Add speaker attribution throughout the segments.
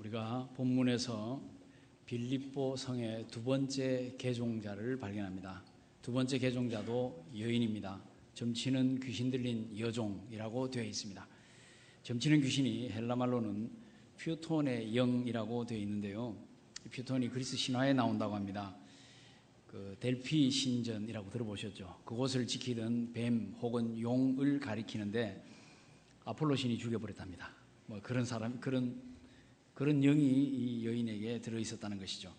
Speaker 1: 우리가 본문에서 빌립보 성의 두 번째 개종자를 발견합니다. 두 번째 개종자도 여인입니다. 점치는 귀신 들린 여종이라고 되어 있습니다. 점치는 귀신이 헬라말로는 퓨톤의 영이라고 되어 있는데요. 퓨톤이 그리스 신화에 나온다고 합니다. 그 델피 신전이라고 들어보셨죠? 그곳을 지키던 뱀 혹은 용을 가리키는데 아폴로 신이 죽여버렸답니다. 뭐 그런 사람, 그런 영이 이 여인에게 들어 있었다는 것이죠.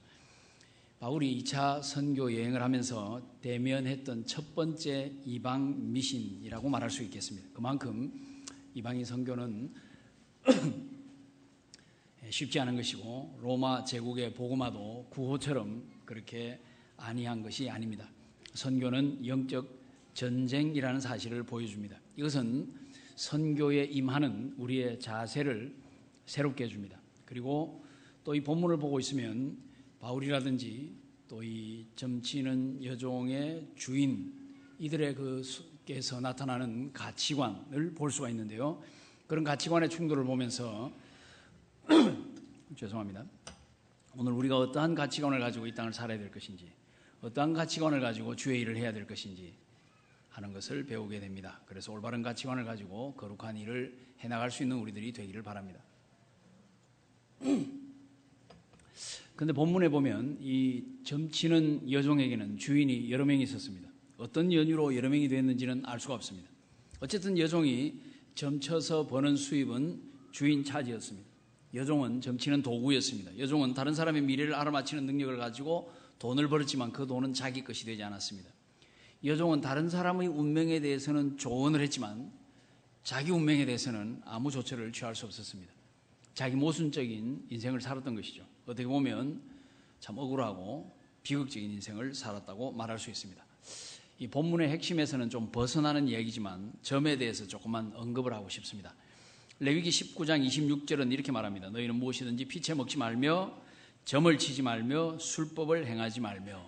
Speaker 1: 바울이 2차 선교 여행을 하면서 대면했던 첫 번째 이방 미신이라고 말할 수 있겠습니다. 그만큼 이방인 선교는 쉽지 않은 것이고 로마 제국의 복음화도 구호처럼 그렇게 안이한 것이 아닙니다. 선교는 영적 전쟁이라는 사실을 보여줍니다. 이것은 선교에 임하는 우리의 자세를 새롭게 해줍니다. 그리고 또 이 본문을 보고 있으면 바울이라든지 또 이 점치는 여종의 주인 이들의 그께서 나타나는 가치관을 볼 수가 있는데요. 그런 가치관의 충돌을 보면서 죄송합니다. 오늘 우리가 어떠한 가치관을 가지고 이 땅을 살아야 될 것인지, 어떠한 가치관을 가지고 주의 일을 해야 될 것인지 하는 것을 배우게 됩니다. 그래서 올바른 가치관을 가지고 거룩한 일을 해나갈 수 있는 우리들이 되기를 바랍니다. 그런데 본문에 보면 이 점치는 여종에게는 주인이 여러 명이 있었습니다. 어떤 연유로 여러 명이 됐는지는 알 수가 없습니다. 어쨌든 여종이 점쳐서 버는 수입은 주인 차지였습니다. 여종은 점치는 도구였습니다. 여종은 다른 사람의 미래를 알아맞히는 능력을 가지고 돈을 벌었지만 그 돈은 자기 것이 되지 않았습니다. 여종은 다른 사람의 운명에 대해서는 조언을 했지만 자기 운명에 대해서는 아무 조처를 취할 수 없었습니다. 자기 모순적인 인생을 살았던 것이죠. 어떻게 보면 참 억울하고 비극적인 인생을 살았다고 말할 수 있습니다. 이 본문의 핵심에서는 좀 벗어나는 이야기지만 점에 대해서 조금만 언급을 하고 싶습니다. 레위기 19장 26절은 이렇게 말합니다. 너희는 무엇이든지 피채 먹지 말며 점을 치지 말며 술법을 행하지 말며.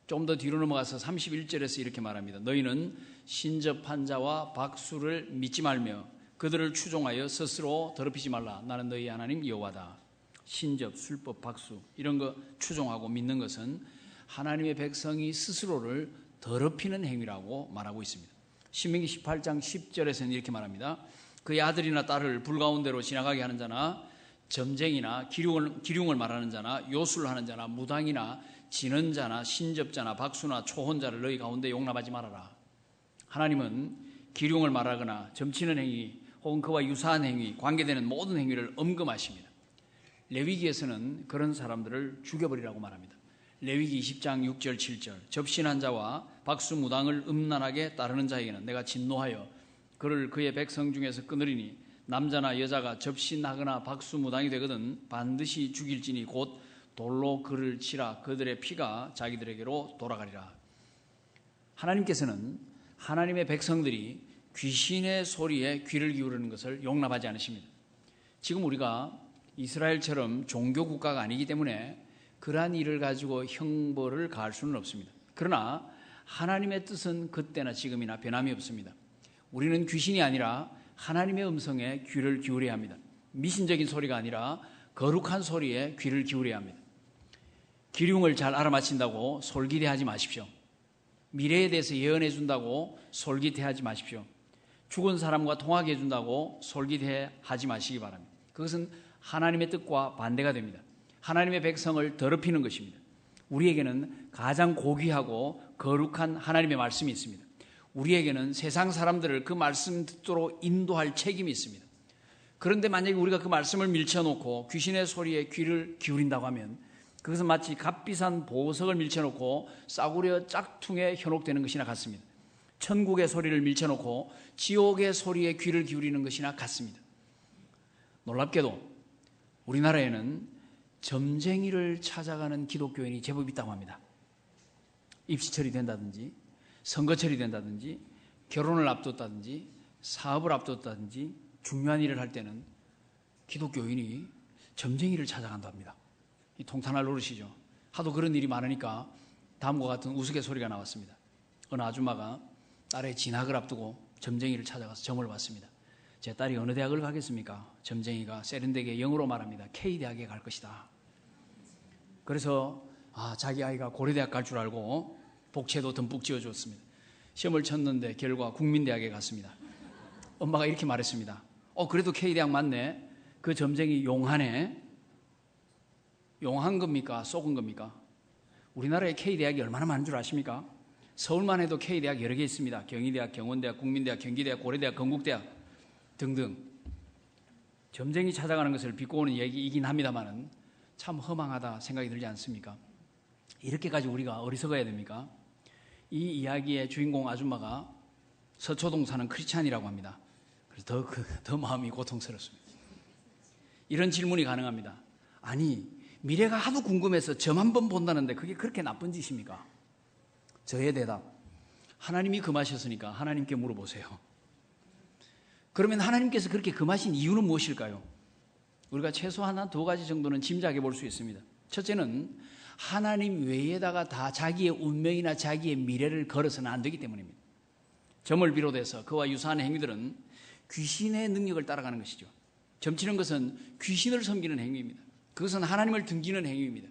Speaker 1: 좀 더 뒤로 넘어가서 31절에서 이렇게 말합니다. 너희는 신접한 자와 박수를 믿지 말며 그들을 추종하여 스스로 더럽히지 말라. 나는 너희 하나님 여호와다. 신접, 술법, 박수 이런 거 추종하고 믿는 것은 하나님의 백성이 스스로를 더럽히는 행위라고 말하고 있습니다. 신명기 18장 10절에서는 이렇게 말합니다. 그의 아들이나 딸을 불 가운데로 지나가게 하는 자나 점쟁이나 기륭을 말하는 자나 요술하는 자나 무당이나 지는 자나 신접자나 박수나 초혼자를 너희 가운데 용납하지 말아라. 하나님은 기륭을 말하거나 점치는 행위 혹은 그와 유사한 행위, 관계되는 모든 행위를 엄금하십니다. 레위기에서는 그런 사람들을 죽여버리라고 말합니다. 레위기 20장 6절 7절 접신한 자와 박수 무당을 음란하게 따르는 자에게는 내가 진노하여 그를 그의 백성 중에서 끊으리니 남자나 여자가 접신하거나 박수 무당이 되거든 반드시 죽일지니 곧 돌로 그를 치라. 그들의 피가 자기들에게로 돌아가리라. 하나님께서는 하나님의 백성들이 귀신의 소리에 귀를 기울이는 것을 용납하지 않으십니다. 지금 우리가 이스라엘처럼 종교 국가가 아니기 때문에 그러한 일을 가지고 형벌을 가할 수는 없습니다. 그러나 하나님의 뜻은 그때나 지금이나 변함이 없습니다. 우리는 귀신이 아니라 하나님의 음성에 귀를 기울여야 합니다. 미신적인 소리가 아니라 거룩한 소리에 귀를 기울여야 합니다. 기륭을 잘 알아맞힌다고 솔깃해하지 마십시오. 미래에 대해서 예언해 준다고 솔깃해하지 마십시오. 죽은 사람과 통하게 해준다고 솔깃해하지 마시기 바랍니다. 그것은 하나님의 뜻과 반대가 됩니다. 하나님의 백성을 더럽히는 것입니다. 우리에게는 가장 고귀하고 거룩한 하나님의 말씀이 있습니다. 우리에게는 세상 사람들을 그 말씀 듣도록 인도할 책임이 있습니다. 그런데 만약에 우리가 그 말씀을 밀쳐놓고 귀신의 소리에 귀를 기울인다고 하면 그것은 마치 값비싼 보석을 밀쳐놓고 싸구려 짝퉁에 현혹되는 것이나 같습니다. 천국의 소리를 밀쳐놓고 지옥의 소리에 귀를 기울이는 것이나 같습니다. 놀랍게도 우리나라에는 점쟁이를 찾아가는 기독교인이 제법 있다고 합니다. 입시철이 된다든지 선거철이 된다든지 결혼을 앞뒀다든지 사업을 앞뒀다든지 중요한 일을 할 때는 기독교인이 점쟁이를 찾아간다 합니다. 이 통탄할 노릇이죠. 하도 그런 일이 많으니까 다음과 같은 우스갯소리가 나왔습니다. 어느 아줌마가 딸의 진학을 앞두고 점쟁이를 찾아가서 점을 봤습니다. 제 딸이 어느 대학을 가겠습니까? 점쟁이가 세련되게 영어로 말합니다. K대학에 갈 것이다. 그래서 자기 아이가 고려대학 갈 줄 알고 복채도 듬뿍 지어줬습니다. 시험을 쳤는데 결과 국민대학에 갔습니다. 엄마가 이렇게 말했습니다. 그래도 K대학 맞네. 그 점쟁이 용하네. 용한 겁니까? 속은 겁니까? 우리나라에 K대학이 얼마나 많은 줄 아십니까? 서울만 해도 K대학 여러 개 있습니다. 경희대학, 경원대학, 국민대학, 경기대학, 고려대학, 건국대학 등등. 점쟁이 찾아가는 것을 비꼬는 얘기이긴 합니다만 참 허망하다 생각이 들지 않습니까? 이렇게까지 우리가 어리석어야 됩니까? 이 이야기의 주인공 아줌마가 서초동 사는 크리스찬이라고 합니다. 그래서 더 마음이 고통스럽습니다. 이런 질문이 가능합니다. 아니, 미래가 하도 궁금해서 점 한 번 본다는데 그게 그렇게 나쁜 짓입니까? 저의 대답, 하나님이 금하셨으니까 하나님께 물어보세요. 그러면 하나님께서 그렇게 금하신 이유는 무엇일까요? 우리가 최소한 한 2가지 정도는 짐작해 볼 수 있습니다. 첫째는 하나님 외에다가 다 자기의 운명이나 자기의 미래를 걸어서는 안 되기 때문입니다. 점을 비롯해서 그와 유사한 행위들은 귀신의 능력을 따라가는 것이죠. 점치는 것은 귀신을 섬기는 행위입니다. 그것은 하나님을 등지는 행위입니다.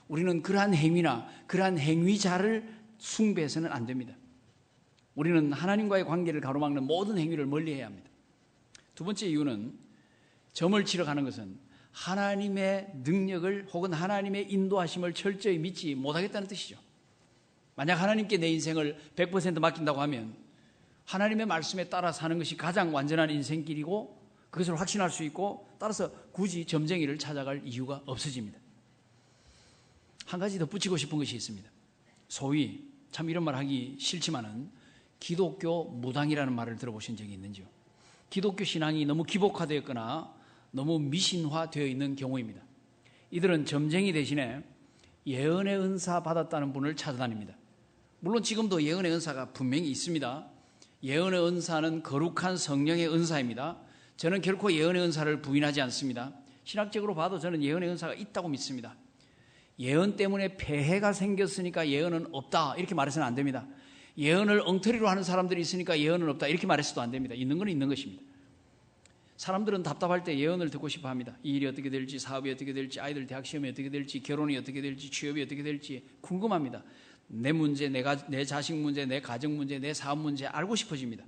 Speaker 1: 우리는 그러한 행위나 그러한 행위자를 숭배해서는 안 됩니다. 우리는 하나님과의 관계를 가로막는 모든 행위를 멀리해야 합니다. 두 번째 이유는 점을 치러 가는 것은 하나님의 능력을 혹은 하나님의 인도하심을 철저히 믿지 못하겠다는 뜻이죠. 만약 하나님께 내 인생을 100% 맡긴다고 하면 하나님의 말씀에 따라 사는 것이 가장 완전한 인생길이고 그것을 확신할 수 있고 따라서 굳이 점쟁이를 찾아갈 이유가 없어집니다. 한 가지 덧붙이고 싶은 것이 있습니다. 소위 참 이런 말 하기 싫지만은 기독교 무당이라는 말을 들어보신 적이 있는지요? 기독교 신앙이 너무 기복화되었거나 너무 미신화되어 있는 경우입니다. 이들은 점쟁이 대신에 예언의 은사 받았다는 분을 찾아다닙니다. 물론 지금도 예언의 은사가 분명히 있습니다. 예언의 은사는 거룩한 성령의 은사입니다. 저는 결코 예언의 은사를 부인하지 않습니다. 신학적으로 봐도 저는 예언의 은사가 있다고 믿습니다. 예언 때문에 폐해가 생겼으니까 예언은 없다 이렇게 말해서는 안 됩니다. 예언을 엉터리로 하는 사람들이 있으니까 예언은 없다 이렇게 말해서도 안 됩니다. 있는 건 있는 것입니다. 사람들은 답답할 때 예언을 듣고 싶어 합니다. 이 일이 어떻게 될지, 사업이 어떻게 될지, 아이들 대학 시험이 어떻게 될지, 결혼이 어떻게 될지, 취업이 어떻게 될지 궁금합니다. 내 문제, 내 자식 문제, 내 가정 문제, 내 사업 문제 알고 싶어집니다.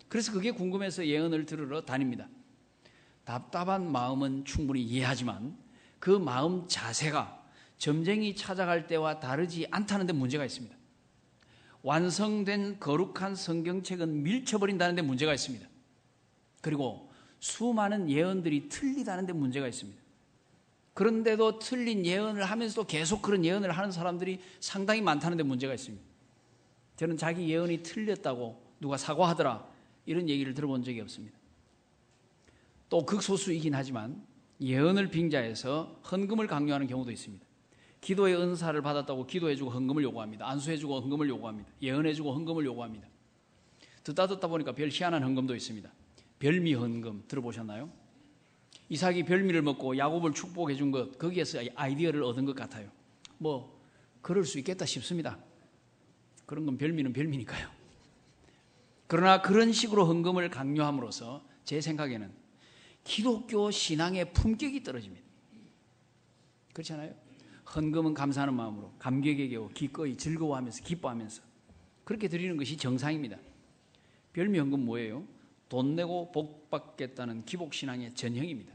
Speaker 1: 그래서 그게 궁금해서 예언을 들으러 다닙니다. 답답한 마음은 충분히 이해하지만 그 마음 자세가 점쟁이 찾아갈 때와 다르지 않다는 데 문제가 있습니다. 완성된 거룩한 성경책은 밀쳐버린다는 데 문제가 있습니다. 그리고 수많은 예언들이 틀리다는 데 문제가 있습니다. 그런데도 틀린 예언을 하면서도 계속 그런 예언을 하는 사람들이 상당히 많다는 데 문제가 있습니다. 저는 자기 예언이 틀렸다고 누가 사과하더라 이런 얘기를 들어본 적이 없습니다. 또 극소수이긴 하지만 예언을 빙자해서 헌금을 강요하는 경우도 있습니다. 기도의 은사를 받았다고 기도해주고 헌금을 요구합니다. 안수해주고 헌금을 요구합니다. 예언해주고 헌금을 요구합니다. 듣다 보니까 별 희한한 헌금도 있습니다. 별미 헌금 들어보셨나요? 이삭이 별미를 먹고 야곱을 축복해 준 것, 거기에서 아이디어를 얻은 것 같아요. 그럴 수 있겠다 싶습니다. 그런 건 별미는 별미니까요. 그러나 그런 식으로 헌금을 강요함으로써 제 생각에는 기독교 신앙의 품격이 떨어집니다. 그렇지 않아요? 헌금은 감사하는 마음으로 감격에 겨워 기꺼이 즐거워하면서 기뻐하면서 그렇게 드리는 것이 정상입니다. 별미 헌금 뭐예요? 돈 내고 복 받겠다는 기복신앙의 전형입니다.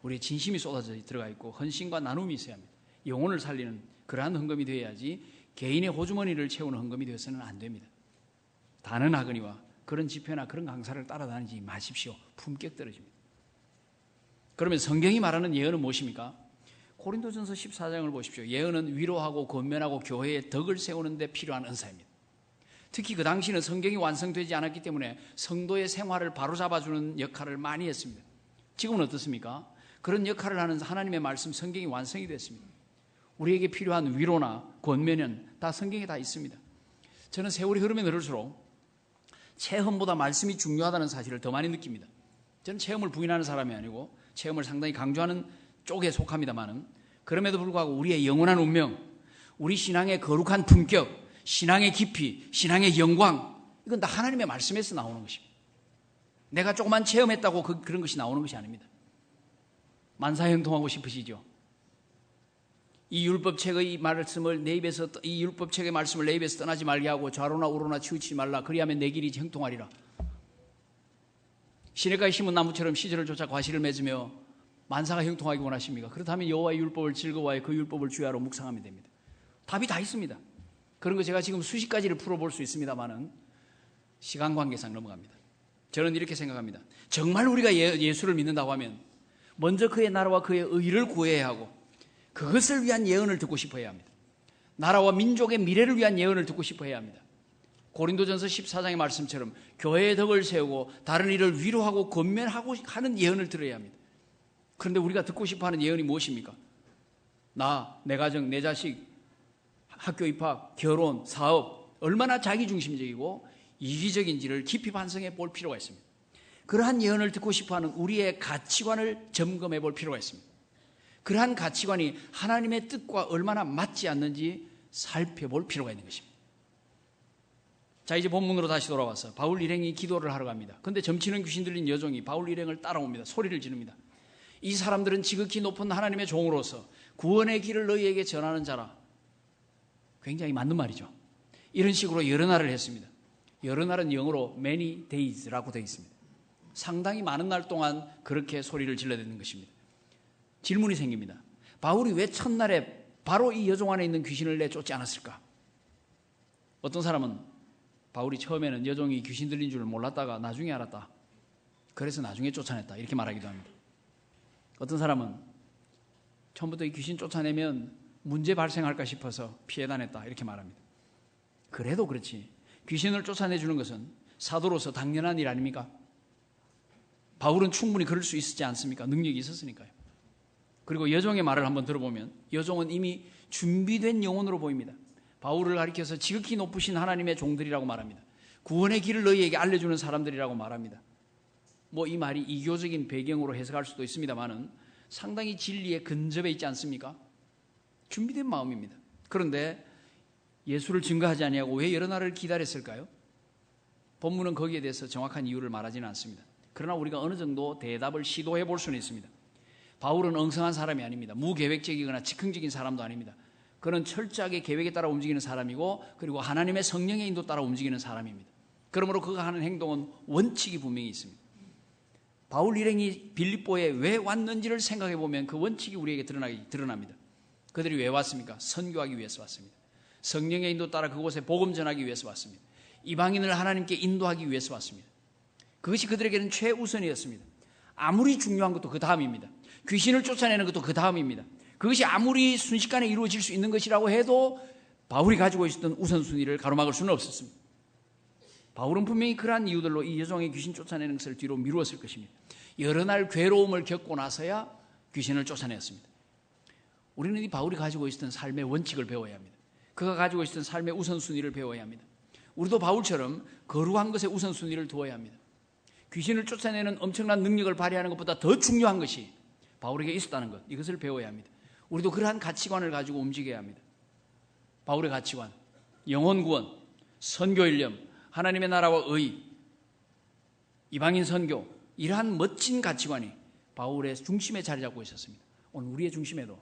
Speaker 1: 우리의 진심이 쏟아져 들어가 있고 헌신과 나눔이 있어야 합니다. 영혼을 살리는 그러한 헌금이 되어야지 개인의 호주머니를 채우는 헌금이 되어서는 안 됩니다. 단언하거니와 그런 집회나 그런 강사를 따라다니지 마십시오. 품격 떨어집니다. 그러면 성경이 말하는 예언은 무엇입니까? 고린도전서 14장을 보십시오. 예언은 위로하고 권면하고 교회의 덕을 세우는 데 필요한 은사입니다. 특히 그 당시는 성경이 완성되지 않았기 때문에 성도의 생활을 바로잡아주는 역할을 많이 했습니다. 지금은 어떻습니까? 그런 역할을 하는 하나님의 말씀 성경이 완성이 됐습니다. 우리에게 필요한 위로나 권면은 다 성경에 다 있습니다. 저는 세월이 흐르면 흐를수록 체험보다 말씀이 중요하다는 사실을 더 많이 느낍니다. 저는 체험을 부인하는 사람이 아니고 체험을 상당히 강조하는 쪽에 속합니다만은 그럼에도 불구하고 우리의 영원한 운명, 우리 신앙의 거룩한 품격, 신앙의 깊이, 신앙의 영광 이건 다 하나님의 말씀에서 나오는 것입니다. 내가 조그만 체험했다고 그런 것이 나오는 것이 아닙니다. 만사형통하고 싶으시죠? 이 율법책의 말씀을 내 입에서, 이 율법책의 말씀을 내 입에서 떠나지 말게 하고 좌로나 우로나 치우치지 말라. 그리하면 내 길이 형통하리라. 시냇가에 심은 나무처럼 시절을 쫓아 과실을 맺으며 만사가 형통하기 원하십니까? 그렇다면 여호와의 율법을 즐거워하여 그 율법을 주야로 묵상하면 됩니다. 답이 다 있습니다. 그런 거 제가 지금 수십 가지를 풀어볼 수 있습니다만은 시간 관계상 넘어갑니다. 저는 이렇게 생각합니다. 정말 우리가 예수를 믿는다고 하면 먼저 그의 나라와 그의 의를 구해야 하고 그것을 위한 예언을 듣고 싶어 해야 합니다. 나라와 민족의 미래를 위한 예언을 듣고 싶어 해야 합니다. 고린도전서 14장의 말씀처럼 교회의 덕을 세우고 다른 이를 위로하고 권면하고 하는 예언을 들어야 합니다. 그런데 우리가 듣고 싶어하는 예언이 무엇입니까? 내 가정, 내 자식, 학교 입학, 결혼, 사업 얼마나 자기중심적이고 이기적인지를 깊이 반성해 볼 필요가 있습니다. 그러한 예언을 듣고 싶어하는 우리의 가치관을 점검해 볼 필요가 있습니다. 그러한 가치관이 하나님의 뜻과 얼마나 맞지 않는지 살펴볼 필요가 있는 것입니다. 자, 이제 본문으로 다시 돌아와서 바울 일행이 기도를 하러 갑니다. 그런데 점치는 귀신 들린 여종이 바울 일행을 따라옵니다. 소리를 지릅니다. 이 사람들은 지극히 높은 하나님의 종으로서 구원의 길을 너희에게 전하는 자라. 굉장히 맞는 말이죠. 이런 식으로 여러 날을 했습니다. 여러 날은 영어로 many days라고 되어 있습니다. 상당히 많은 날 동안 그렇게 소리를 질러대는 것입니다. 질문이 생깁니다. 바울이 왜 첫날에 바로 이 여종 안에 있는 귀신을 내쫓지 않았을까? 어떤 사람은 바울이 처음에는 여종이 귀신 들린 줄 몰랐다가 나중에 알았다. 그래서 나중에 쫓아냈다. 이렇게 말하기도 합니다. 어떤 사람은 처음부터 이 귀신 쫓아내면 문제 발생할까 싶어서 피해 다녔다. 이렇게 말합니다. 그래도 그렇지. 귀신을 쫓아내주는 것은 사도로서 당연한 일 아닙니까? 바울은 충분히 그럴 수 있었지 않습니까? 능력이 있었으니까요. 그리고 여종의 말을 한번 들어보면 여종은 이미 준비된 영혼으로 보입니다. 바울을 가리켜서 지극히 높으신 하나님의 종들이라고 말합니다. 구원의 길을 너희에게 알려주는 사람들이라고 말합니다. 이 말이 이교적인 배경으로 해석할 수도 있습니다만은 상당히 진리에 근접해 있지 않습니까? 준비된 마음입니다. 그런데 예수를 증거하지 아니하고 왜 여러 날을 기다렸을까요? 본문은 거기에 대해서 정확한 이유를 말하지는 않습니다. 그러나 우리가 어느 정도 대답을 시도해 볼 수는 있습니다. 바울은 엉성한 사람이 아닙니다. 무계획적이거나 즉흥적인 사람도 아닙니다. 그는 철저하게 계획에 따라 움직이는 사람이고 그리고 하나님의 성령의 인도 따라 움직이는 사람입니다. 그러므로 그가 하는 행동은 원칙이 분명히 있습니다. 바울 일행이 빌립보에 왜 왔는지를 생각해 보면 그 원칙이 우리에게 드러납니다. 그들이 왜 왔습니까? 선교하기 위해서 왔습니다. 성령의 인도 따라 그곳에 복음 전하기 위해서 왔습니다. 이방인을 하나님께 인도하기 위해서 왔습니다. 그것이 그들에게는 최우선이었습니다. 아무리 중요한 것도 그 다음입니다. 귀신을 쫓아내는 것도 그 다음입니다. 그것이 아무리 순식간에 이루어질 수 있는 것이라고 해도 바울이 가지고 있었던 우선순위를 가로막을 수는 없었습니다. 바울은 분명히 그러한 이유들로 이 여종의 귀신 쫓아내는 것을 뒤로 미루었을 것입니다. 여러 날 괴로움을 겪고 나서야 귀신을 쫓아냈습니다. 우리는 이 바울이 가지고 있었던 삶의 원칙을 배워야 합니다. 그가 가지고 있었던 삶의 우선순위를 배워야 합니다. 우리도 바울처럼 거룩한 것에 우선순위를 두어야 합니다. 귀신을 쫓아내는 엄청난 능력을 발휘하는 것보다 더 중요한 것이 바울에게 있었다는 것, 이것을 배워야 합니다. 우리도 그러한 가치관을 가지고 움직여야 합니다. 바울의 가치관, 영혼 구원, 선교 일념, 하나님의 나라와 의, 이방인 선교, 이러한 멋진 가치관이 바울의 중심에 자리 잡고 있었습니다. 오늘 우리의 중심에도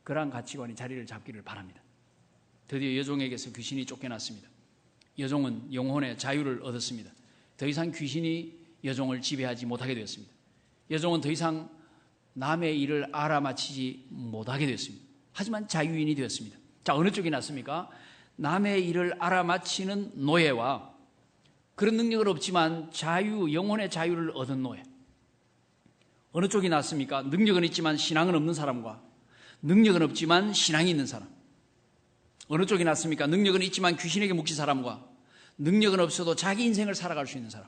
Speaker 1: 그러한 가치관이 자리를 잡기를 바랍니다. 드디어 여종에게서 귀신이 쫓겨났습니다. 여종은 영혼의 자유를 얻었습니다. 더 이상 귀신이 여종을 지배하지 못하게 되었습니다. 여종은 더 이상 남의 일을 알아맞히지 못하게 되었습니다. 하지만 자유인이 되었습니다. 자, 어느 쪽이 낫습니까? 남의 일을 알아맞히는 노예와 그런 능력은 없지만 영혼의 자유를 얻은 노예. 어느 쪽이 낫습니까? 능력은 있지만 신앙은 없는 사람과 능력은 없지만 신앙이 있는 사람. 어느 쪽이 낫습니까? 능력은 있지만 귀신에게 묶인 사람과 능력은 없어도 자기 인생을 살아갈 수 있는 사람.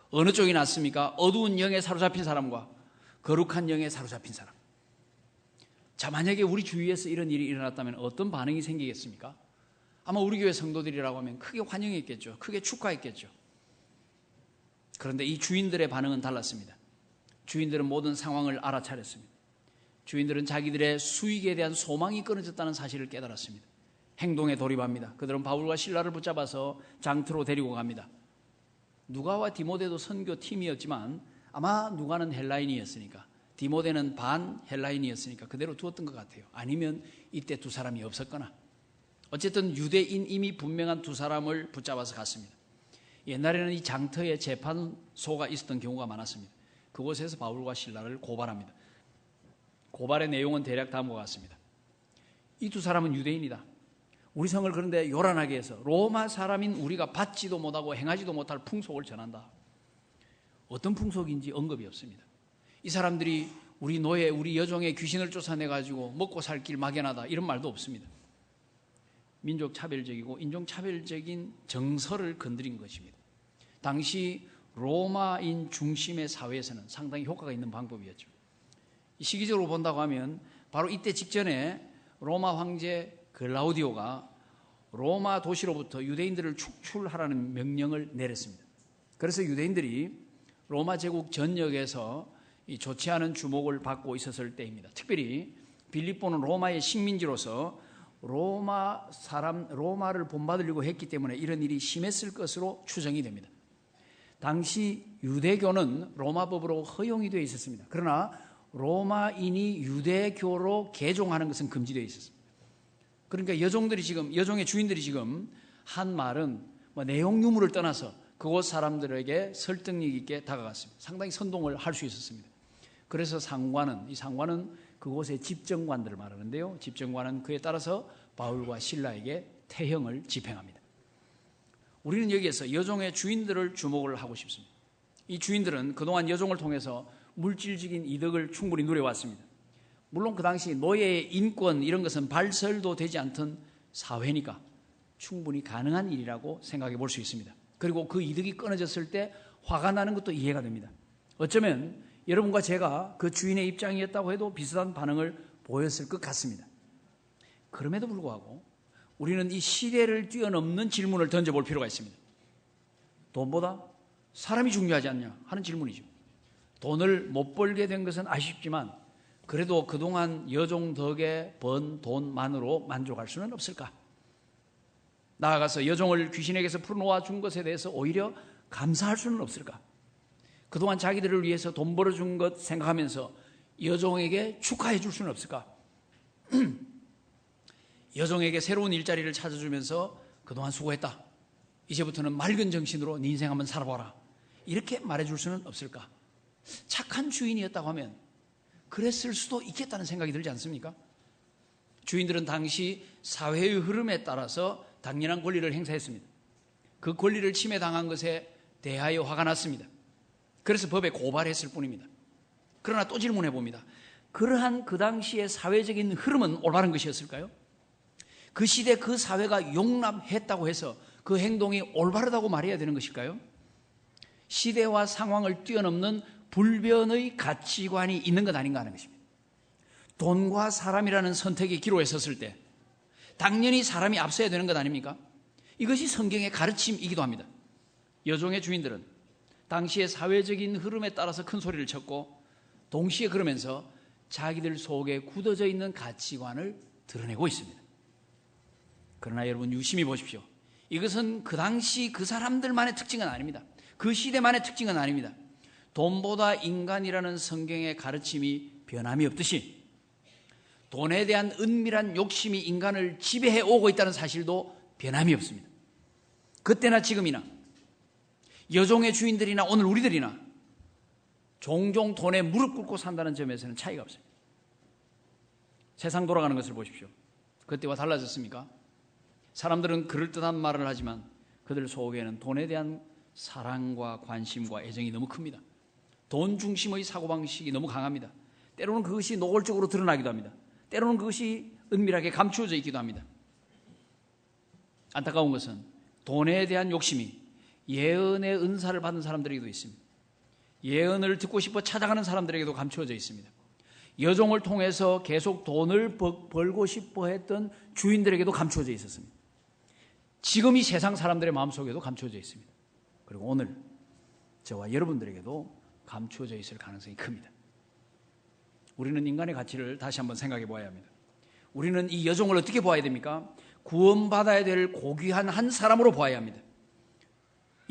Speaker 1: 어느 쪽이 낫습니까? 어두운 영에 사로잡힌 사람과 거룩한 영에 사로잡힌 사람. 자, 만약에 우리 주위에서 이런 일이 일어났다면 어떤 반응이 생기겠습니까? 아마 우리 교회 성도들이라고 하면 크게 환영했겠죠. 크게 축하했겠죠. 그런데 이 주인들의 반응은 달랐습니다. 주인들은 모든 상황을 알아차렸습니다. 주인들은 자기들의 수익에 대한 소망이 끊어졌다는 사실을 깨달았습니다. 행동에 돌입합니다. 그들은 바울과 실라를 붙잡아서 장터로 데리고 갑니다. 누가와 디모데도 선교팀이었지만 아마 누가는 헬라인이었으니까 디모데는 반 헬라인이었으니까 그대로 두었던 것 같아요. 아니면 이때 두 사람이 없었거나 어쨌든 유대인임이 분명한 두 사람을 붙잡아서 갔습니다. 옛날에는 이 장터에 재판소가 있었던 경우가 많았습니다. 그곳에서 바울과 실라를 고발합니다. 고발의 내용은 대략 다음과 같습니다. 이 두 사람은 유대인이다. 우리 성을 그런데 요란하게 해서 로마 사람인 우리가 받지도 못하고 행하지도 못할 풍속을 전한다. 어떤 풍속인지 언급이 없습니다. 이 사람들이 우리 노예, 우리 여종의 귀신을 쫓아내가지고 먹고 살 길 막연하다 이런 말도 없습니다. 민족 차별적이고 인종 차별적인 정서를 건드린 것입니다. 당시 로마인 중심의 사회에서는 상당히 효과가 있는 방법이었죠. 시기적으로 본다고 하면 바로 이때 직전에 로마 황제 글라우디오가 로마 도시로부터 유대인들을 축출하라는 명령을 내렸습니다. 그래서 유대인들이 로마 제국 전역에서 이 좋지 않은 주목을 받고 있었을 때입니다. 특별히 빌립보는 로마의 식민지로서 로마를 본받으려고 했기 때문에 이런 일이 심했을 것으로 추정이 됩니다. 당시 유대교는 로마법으로 허용이 되어 있었습니다. 그러나 로마인이 유대교로 개종하는 것은 금지되어 있었습니다. 그러니까 여종의 주인들이 지금 한 말은 내용 유무를 떠나서 그곳 사람들에게 설득력 있게 다가갔습니다. 상당히 선동을 할 수 있었습니다. 그래서 이 상관은 그곳의 집정관들을 말하는데요. 집정관은 그에 따라서 바울과 실라에게 태형을 집행합니다. 우리는 여기에서 여종의 주인들을 주목을 하고 싶습니다. 이 주인들은 그동안 여종을 통해서 물질적인 이득을 충분히 누려왔습니다. 물론 그 당시 노예의 인권 이런 것은 발설도 되지 않던 사회니까 충분히 가능한 일이라고 생각해 볼 수 있습니다. 그리고 그 이득이 끊어졌을 때 화가 나는 것도 이해가 됩니다. 어쩌면 여러분과 제가 그 주인의 입장이었다고 해도 비슷한 반응을 보였을 것 같습니다. 그럼에도 불구하고 우리는 이 시대를 뛰어넘는 질문을 던져볼 필요가 있습니다. 돈보다 사람이 중요하지 않냐 하는 질문이죠. 돈을 못 벌게 된 것은 아쉽지만 그래도 그동안 여종 덕에 번 돈만으로 만족할 수는 없을까? 나아가서 여종을 귀신에게서 풀어놓아 준 것에 대해서 오히려 감사할 수는 없을까? 그동안 자기들을 위해서 돈 벌어준 것 생각하면서 여종에게 축하해 줄 수는 없을까? 여종에게 새로운 일자리를 찾아주면서 그동안 수고했다. 이제부터는 맑은 정신으로 네 인생 한번 살아봐라. 이렇게 말해줄 수는 없을까? 착한 주인이었다고 하면 그랬을 수도 있겠다는 생각이 들지 않습니까? 주인들은 당시 사회의 흐름에 따라서 당연한 권리를 행사했습니다. 그 권리를 침해당한 것에 대하여 화가 났습니다. 그래서 법에 고발했을 뿐입니다. 그러나 또 질문해 봅니다. 그러한 그 당시의 사회적인 흐름은 올바른 것이었을까요? 그 시대 그 사회가 용납했다고 해서 그 행동이 올바르다고 말해야 되는 것일까요? 시대와 상황을 뛰어넘는 불변의 가치관이 있는 것 아닌가 하는 것입니다. 돈과 사람이라는 선택의 기로에 섰을 때 당연히 사람이 앞서야 되는 것 아닙니까? 이것이 성경의 가르침이기도 합니다. 여종의 주인들은 당시의 사회적인 흐름에 따라서 큰 소리를 쳤고 동시에 그러면서 자기들 속에 굳어져 있는 가치관을 드러내고 있습니다. 그러나 여러분 유심히 보십시오. 이것은 그 당시 그 사람들만의 특징은 아닙니다. 그 시대만의 특징은 아닙니다. 돈보다 인간이라는 성경의 가르침이 변함이 없듯이 돈에 대한 은밀한 욕심이 인간을 지배해 오고 있다는 사실도 변함이 없습니다. 그때나 지금이나 여종의 주인들이나 오늘 우리들이나 종종 돈에 무릎 꿇고 산다는 점에서는 차이가 없습니다. 세상 돌아가는 것을 보십시오. 그때와 달라졌습니까? 사람들은 그럴듯한 말을 하지만 그들 속에는 돈에 대한 사랑과 관심과 애정이 너무 큽니다. 돈 중심의 사고방식이 너무 강합니다. 때로는 그것이 노골적으로 드러나기도 합니다. 때로는 그것이 은밀하게 감추어져 있기도 합니다. 안타까운 것은 돈에 대한 욕심이 예언의 은사를 받은 사람들에게도 있습니다. 예언을 듣고 싶어 찾아가는 사람들에게도 감추어져 있습니다. 여종을 통해서 계속 돈을 벌고 싶어 했던 주인들에게도 감추어져 있었습니다. 지금 이 세상 사람들의 마음속에도 감추어져 있습니다. 그리고 오늘 저와 여러분들에게도 감추어져 있을 가능성이 큽니다. 우리는 인간의 가치를 다시 한번 생각해 보아야 합니다. 우리는 이 여종을 어떻게 보아야 됩니까? 구원받아야 될 고귀한 한 사람으로 보아야 합니다.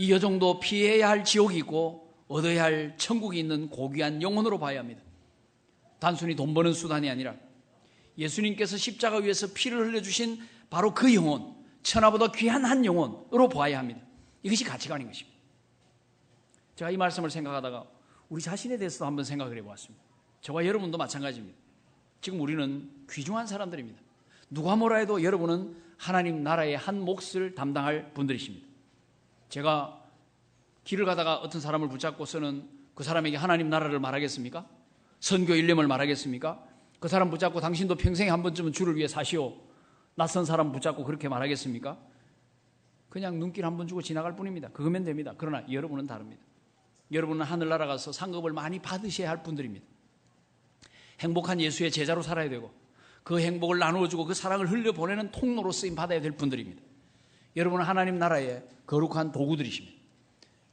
Speaker 1: 이 여종도 피해야 할 지옥이 있고 얻어야 할 천국이 있는 고귀한 영혼으로 봐야 합니다. 단순히 돈 버는 수단이 아니라 예수님께서 십자가 위에서 피를 흘려주신 바로 그 영혼, 천하보다 귀한 한 영혼으로 보아야 합니다. 이것이 가치관인 것입니다. 제가 이 말씀을 생각하다가 우리 자신에 대해서도 한번 생각을 해보았습니다. 저와 여러분도 마찬가지입니다. 지금 우리는 귀중한 사람들입니다. 누가 뭐라 해도 여러분은 하나님 나라의 한 몫을 담당할 분들이십니다. 제가 길을 가다가 어떤 사람을 붙잡고서는 그 사람에게 하나님 나라를 말하겠습니까? 선교 일념을 말하겠습니까? 그 사람 붙잡고 당신도 평생에 한 번쯤은 주를 위해 사시오. 낯선 사람 붙잡고 그렇게 말하겠습니까? 그냥 눈길 한 번 주고 지나갈 뿐입니다. 그거면 됩니다. 그러나 여러분은 다릅니다. 여러분은 하늘나라 가서 상급을 많이 받으셔야 할 분들입니다. 행복한 예수의 제자로 살아야 되고 그 행복을 나누어주고 그 사랑을 흘려보내는 통로로 쓰임 받아야 될 분들입니다. 여러분은 하나님 나라의 거룩한 도구들이십니다.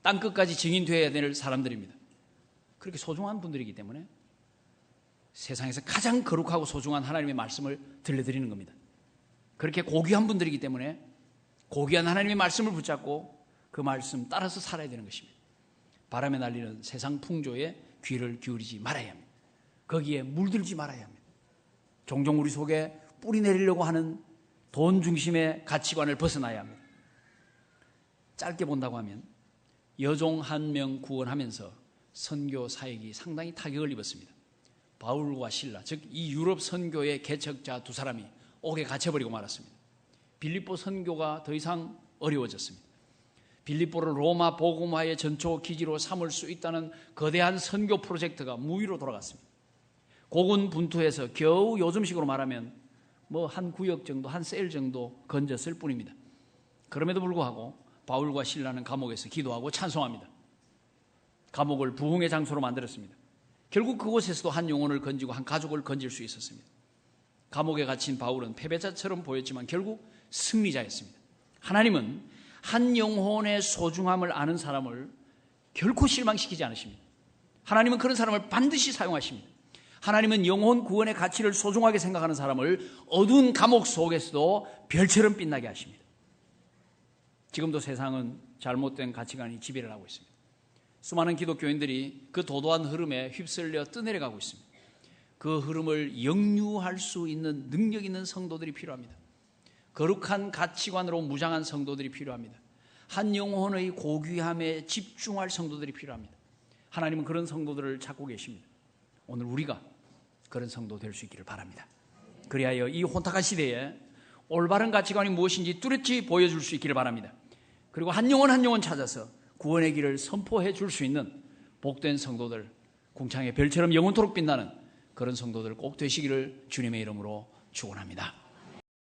Speaker 1: 땅끝까지 증인되어야 될 사람들입니다. 그렇게 소중한 분들이기 때문에 세상에서 가장 거룩하고 소중한 하나님의 말씀을 들려드리는 겁니다. 그렇게 고귀한 분들이기 때문에 고귀한 하나님의 말씀을 붙잡고 그 말씀 따라서 살아야 되는 것입니다. 바람에 날리는 세상 풍조에 귀를 기울이지 말아야 합니다. 거기에 물들지 말아야 합니다. 종종 우리 속에 뿌리 내리려고 하는 돈 중심의 가치관을 벗어나야 합니다. 짧게 본다고 하면 여종 한 명 구원하면서 선교 사역이 상당히 타격을 입었습니다. 바울과 실라, 즉 이 유럽 선교의 개척자 두 사람이 옥에 갇혀버리고 말았습니다. 빌립보 선교가 더 이상 어려워졌습니다. 빌립보를 로마 복음화의 전초 기지로 삼을 수 있다는 거대한 선교 프로젝트가 무위로 돌아갔습니다. 고군분투해서 겨우 요즘식으로 말하면 한 구역 정도, 한 셀 정도 건졌을 뿐입니다. 그럼에도 불구하고 바울과 실라는 감옥에서 기도하고 찬송합니다. 감옥을 부흥의 장소로 만들었습니다. 결국 그곳에서도 한 영혼을 건지고 한 가족을 건질 수 있었습니다. 감옥에 갇힌 바울은 패배자처럼 보였지만 결국 승리자였습니다. 하나님은 한 영혼의 소중함을 아는 사람을 결코 실망시키지 않으십니다. 하나님은 그런 사람을 반드시 사용하십니다. 하나님은 영혼 구원의 가치를 소중하게 생각하는 사람을 어두운 감옥 속에서도 별처럼 빛나게 하십니다. 지금도 세상은 잘못된 가치관이 지배를 하고 있습니다. 수많은 기독교인들이 그 도도한 흐름에 휩쓸려 떠내려가고 있습니다. 그 흐름을 역류할 수 있는 능력 있는 성도들이 필요합니다. 거룩한 가치관으로 무장한 성도들이 필요합니다. 한 영혼의 고귀함에 집중할 성도들이 필요합니다. 하나님은 그런 성도들을 찾고 계십니다. 오늘 우리가 그런 성도 될 수 있기를 바랍니다. 그리하여 이 혼탁한 시대에 올바른 가치관이 무엇인지 뚜렷이 보여줄 수 있기를 바랍니다. 그리고 한 영혼 한 영혼 찾아서 구원의 길을 선포해 줄 수 있는 복된 성도들, 궁창의 별처럼 영원토록 빛나는 그런 성도들 꼭 되시기를 주님의 이름으로 축원합니다.